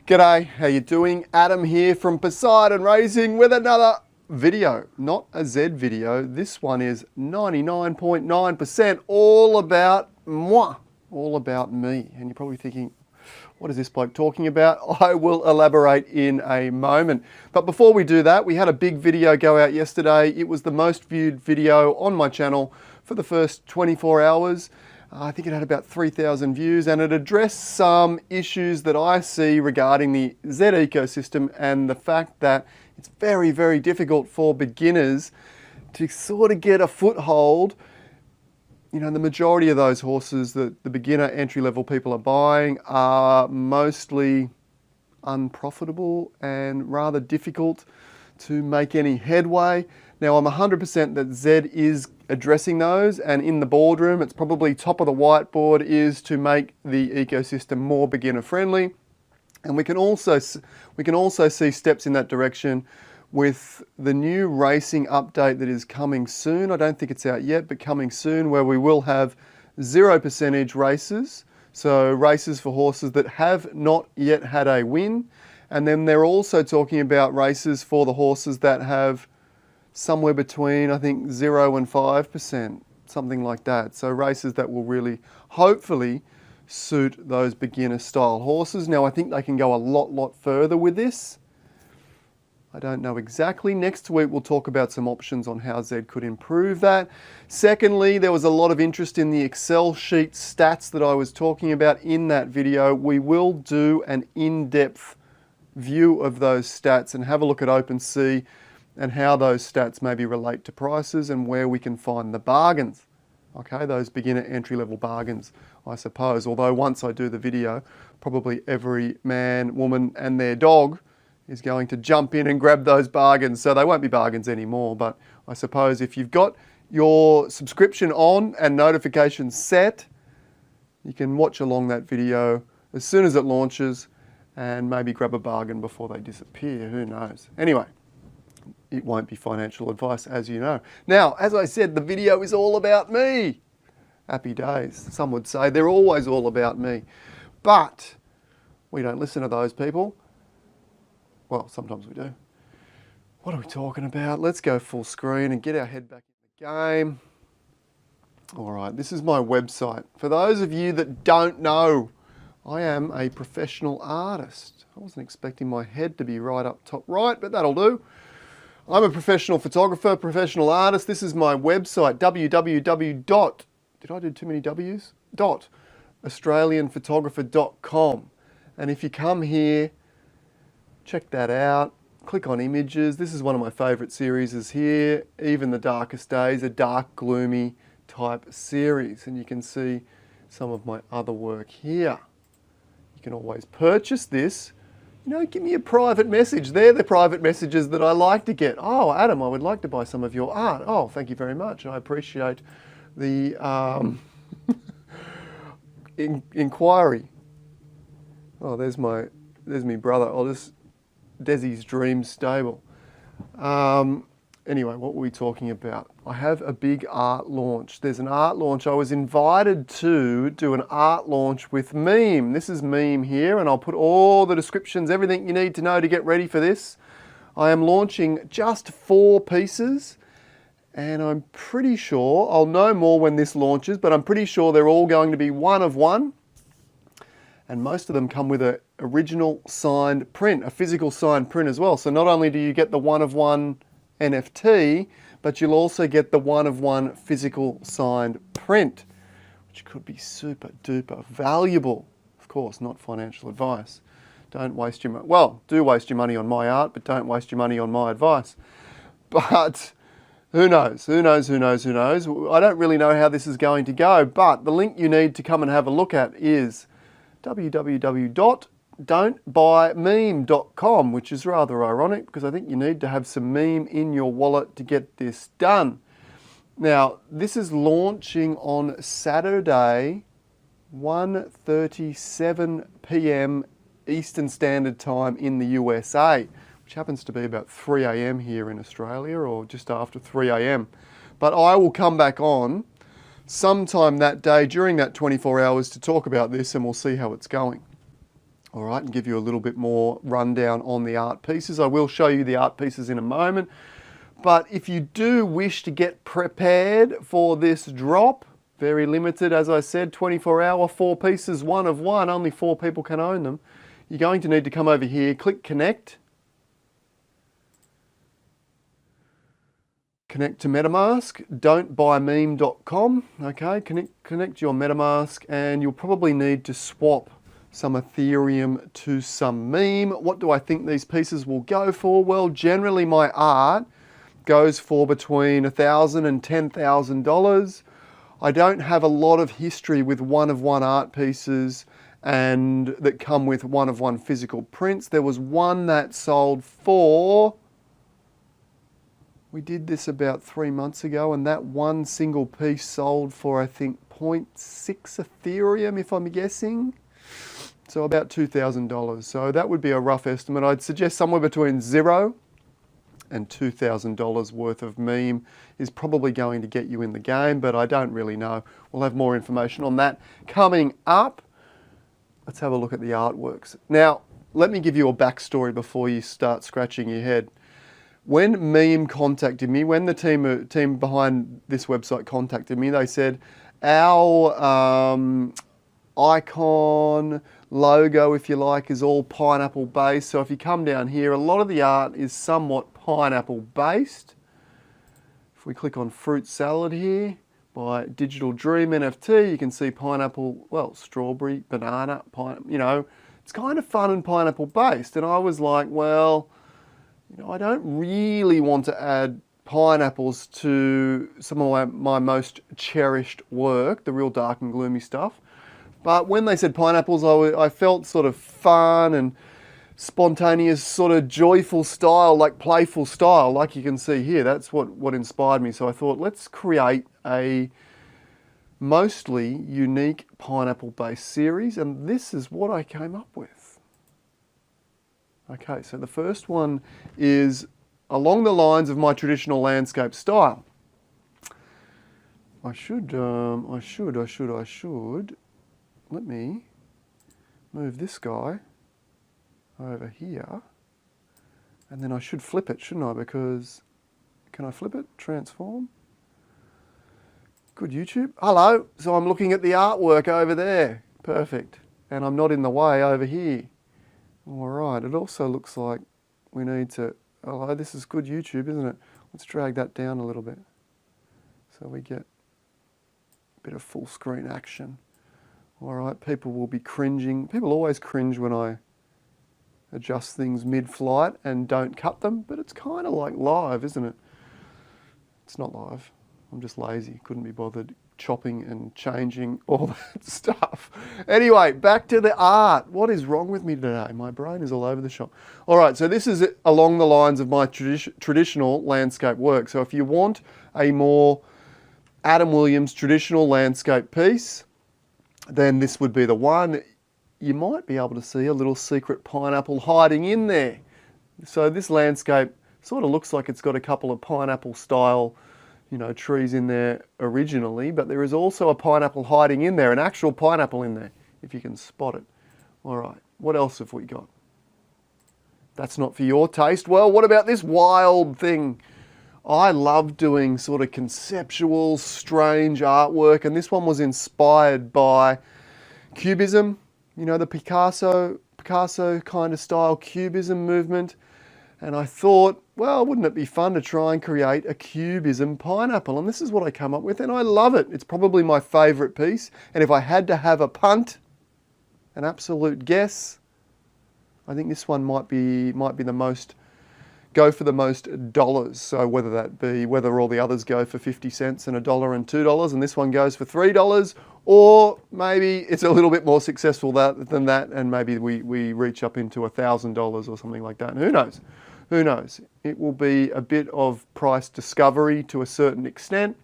G'day, how you doing? Adam here from Poseidon Racing with another video. Not a Z video. This one is 99.9% all about moi, all about me. And you're probably thinking, what is this bloke talking about? I will elaborate in a moment. But before we do that, we had a big video go out yesterday. It was the most viewed video on my channel for the first 24 hours. I think it had about 3,000 views, and it addressed some issues that I see regarding the Z ecosystem and the fact that it's very, very difficult for beginners to sort of get a foothold. You know, the majority of those horses that the beginner entry-level people are buying are mostly unprofitable and rather difficult to make any headway. Now, I'm 100% that Z is addressing those, and in the boardroom, it's probably top of the whiteboard is to make the ecosystem more beginner friendly. And we can also see steps in that direction with the new racing update that is coming soon. I don't think it's out yet, but coming soon, where we will have 0% races. So races for horses that have not yet had a win. And then they're also talking about races for the horses that have somewhere between, I think, 0 and 5%, something like that. So races that will really, hopefully, suit those beginner style horses. Now, I think they can go a lot further with this. I don't know exactly. Next week, we'll talk about some options on how Z could improve that. Secondly, there was a lot of interest in the Excel sheet stats that I was talking about in that video. We will do an in-depth view of those stats and have a look at OpenSea and how those stats maybe relate to prices and where we can find the bargains. Okay, those beginner entry-level bargains, I suppose. Although once I do the video, probably every man, woman and their dog is going to jump in and grab those bargains. So they won't be bargains anymore. But I suppose if you've got your subscription on and notifications set, you can watch along that video as soon as it launches and maybe grab a bargain before they disappear. Who knows? Anyway, it won't be financial advice, as you know. Now, as I said, the video is all about me. Happy days. Some would say they're always all about me. But we don't listen to those people. Well, sometimes we do. What are we talking about? Let's go full screen and get our head back in the game. All right, this is my website. For those of you that don't know, I am a professional artist. I wasn't expecting my head to be right up top right, but that'll do. I'm a professional photographer, professional artist. This is my website, www. Did I do too many W's? .australianphotographer.com. And if you come here, check that out. Click on images. This is one of my favorite series is here. Even the Darkest Days, a dark, gloomy type series. And you can see some of my other work here. You can always purchase this. You know, give me a private message. They're the private messages that I like to get. Oh, Adam, I would like to buy some of your art. Oh, thank you very much. I appreciate the inquiry. Oh, there's me brother. Oh, this Desi's Dream Stable. Anyway, what were we talking about? I have a big art launch. There's an art launch. I was invited to do an art launch with Meme. This is Meme here, and I'll put all the descriptions, everything you need to know to get ready for this. I am launching just 4 pieces, and I'm pretty sure, I'll know more when this launches, but I'm pretty sure they're all going to be one of one. And most of them come with an original signed print, a physical signed print as well. So not only do you get the one of one NFT, but you'll also get the one-of-one physical signed print, which could be super duper valuable. Of course, not financial advice. Don't waste your money. Well, do waste your money on my art, but don't waste your money on my advice. But who knows? Who knows? Who knows? Who knows? I don't really know how this is going to go, but the link you need to come and have a look at is www.don'tbuymeme.com, which is rather ironic because I think you need to have some meme in your wallet to get this done. Now, this is launching on Saturday, 1:37 p.m. Eastern Standard Time in the USA, which happens to be about 3 a.m. here in Australia, or just after 3 a.m. But I will come back on sometime that day during that 24 hours to talk about this, and we'll see how it's going. All right, and give you a little bit more rundown on the art pieces. I will show you the art pieces in a moment. But if you do wish to get prepared for this drop, very limited, as I said, 24-hour, 4 pieces, one of one, only 4 people can own them. You're going to need to come over here, click connect. Connect to MetaMask, don'tbuymeme.com, okay, connect your MetaMask, and you'll probably need to swap some Ethereum to some meme. What do I think these pieces will go for? Well, generally my art goes for between $1,000 and $10,000. I don't have a lot of history with one-of-one art pieces and that come with one-of-one physical prints. There was one that sold for, we did this about 3 months ago, and that one single piece sold for, I think, 0.6 Ethereum, if I'm guessing. So about $2,000. So that would be a rough estimate. I'd suggest somewhere between $0 and $2,000 worth of meme is probably going to get you in the game, but I don't really know. We'll have more information on that coming up. Let's have a look at the artworks. Now, let me give you a backstory before you start scratching your head. When Meme contacted me, when the team behind this website contacted me, they said, our icon, logo, if you like, is all pineapple based. So if you come down here, a lot of the art is somewhat pineapple based. If we click on fruit salad here by Digital Dream NFT, you can see pineapple, well, strawberry, banana, you know, it's kind of fun and pineapple based. And I was like, well, you know, I don't really want to add pineapples to some of my most cherished work, the real dark and gloomy stuff. But when they said pineapples, I felt sort of fun and spontaneous, sort of joyful style, like playful style, like you can see here. That's what inspired me. So I thought, let's create a mostly unique pineapple-based series, and this is what I came up with. Okay, so the first one is along the lines of my traditional landscape style. I should. Let me move this guy over here, and then I should flip it, shouldn't I? Because, can I flip it? Transform. Good YouTube. Hello. So I'm looking at the artwork over there. Perfect. And I'm not in the way over here. All right. It also looks like we need to, hello, this is good YouTube, isn't it? Let's drag that down a little bit so we get a bit of full screen action. All right, people will be cringing. People always cringe when I adjust things mid-flight and don't cut them, but it's kind of like live, isn't it? It's not live. I'm just lazy. Couldn't be bothered chopping and changing all that stuff. Anyway, back to the art. What is wrong with me today? My brain is all over the shop. All right, so this is along the lines of my traditional landscape work. So if you want a more Adam Williams traditional landscape piece, then this would be the one. You might be able to see a little secret pineapple hiding in there. So this landscape sort of looks like it's got a couple of pineapple style, you know, trees in there originally, but there is also a pineapple hiding in there, an actual pineapple in there, if you can spot it. All right, what else have we got? That's not for your taste. Well, what about this wild thing? I love doing sort of conceptual, strange artwork, and this one was inspired by Cubism, you know, the Picasso kind of style Cubism movement. And I thought, well, wouldn't it be fun to try and create a Cubism pineapple? And this is what I come up with, and I love it. It's probably my favorite piece. And if I had to have a punt, an absolute guess, I think this one might be the most, go for the most dollars. So whether all the others go for 50 cents and $1 and $2 and this one goes for $3, or maybe it's a little bit more successful than that, and maybe we reach up into $1,000 or something like that. And who knows? Who knows? It will be a bit of price discovery to a certain extent,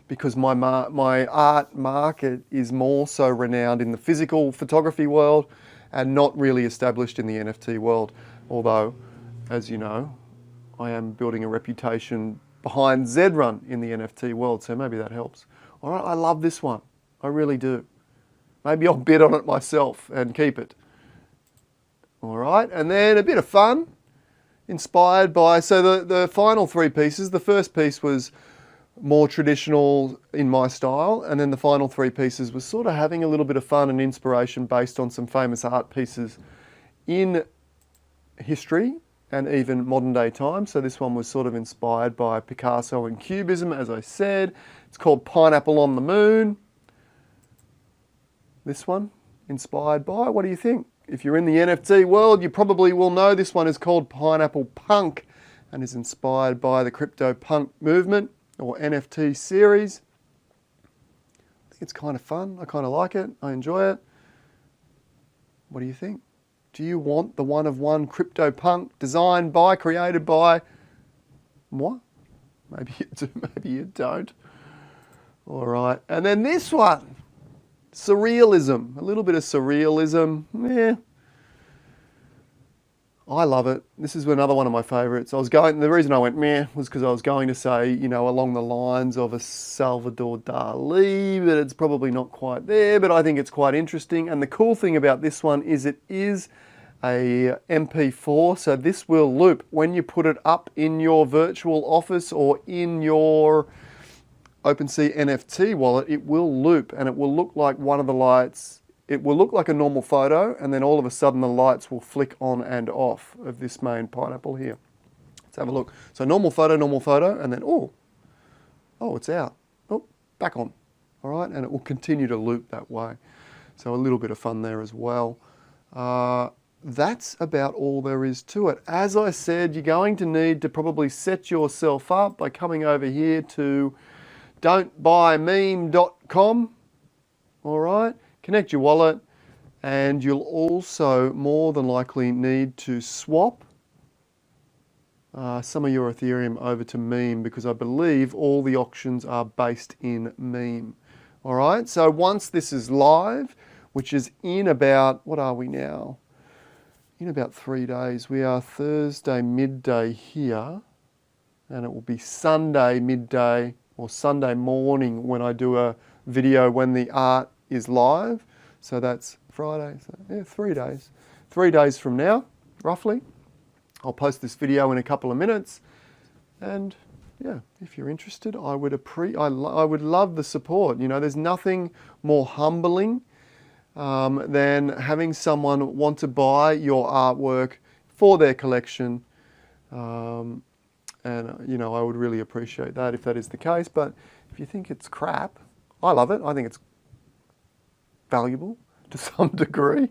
because my art market is more so renowned in the physical photography world and not really established in the NFT world. Although, as you know, I am building a reputation behind Zrun in the NFT world, so maybe that helps. All right, I love this one. I really do. Maybe I'll bid on it myself and keep it. All right, and then a bit of fun, inspired by, so the final three pieces, the first piece was more traditional in my style, and then the final three pieces was sort of having a little bit of fun and inspiration based on some famous art pieces in history and even modern day times. So this one was sort of inspired by Picasso and Cubism, as I said. It's called Pineapple on the Moon. This one, inspired by, what do you think? If you're in the NFT world, you probably will know this one is called Pineapple Punk and is inspired by the crypto punk movement or NFT series. I think it's kind of fun. I kind of like it. I enjoy it. What do you think? Do you want the one-of-one crypto punk designed by, created by moi? Maybe you do, maybe you don't. All right. And then this one. Surrealism, a little bit of surrealism, I love it. This is another one of my favourites. The reason I went meh was because I was going to say, you know, along the lines of a Salvador Dali, but it's probably not quite there, but I think it's quite interesting. And the cool thing about this one is it is a MP4, so this will loop. When you put it up in your virtual office or in your OpenSea NFT wallet, it will loop and it will look like one of the lights. It will look like a normal photo, and then all of a sudden the lights will flick on and off of this main pineapple here. Let's have a look. So normal photo, and then, oh, it's out. Oh, back on. All right, and it will continue to loop that way. So a little bit of fun there as well. That's about all there is to it. As I said, you're going to need to probably set yourself up by coming over here to don'tbuymeme.com, all right? Connect your wallet, and you'll also more than likely need to swap some of your Ethereum over to Meme, because I believe all the auctions are based in Meme, all right? So once this is live, which is in about, what are we now? In about 3 days. We are Thursday midday here, and it will be Sunday midday or Sunday morning when I do a video when the art is live. So that's Friday, so yeah, 3 days. 3 days from now, roughly. I'll post this video in a couple of minutes. And yeah, if you're interested, I would love the support. You know, there's nothing more humbling than having someone want to buy your artwork for their collection. And, you know, I would really appreciate that if that is the case. But if you think it's crap, I love it. I think it's valuable to some degree.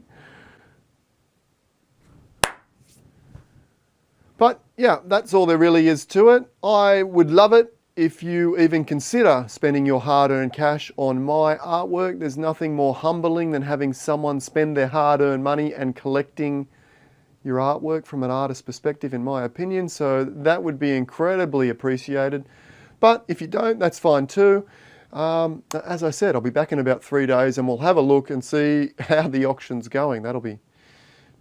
But, yeah, that's all there really is to it. I would love it if you even consider spending your hard-earned cash on my artwork. There's nothing more humbling than having someone spend their hard-earned money and collecting your artwork from an artist's perspective, in my opinion. So that would be incredibly appreciated. But if you don't, that's fine too. As I said, I'll be back in about 3 days and we'll have a look and see how the auction's going. That'll be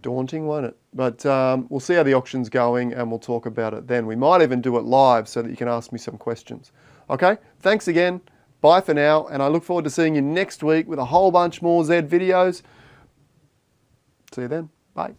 daunting, won't it? But we'll see how the auction's going and we'll talk about it then. We might even do it live so that you can ask me some questions. Okay, thanks again. Bye for now. And I look forward to seeing you next week with a whole bunch more Z videos. See you then. Bye.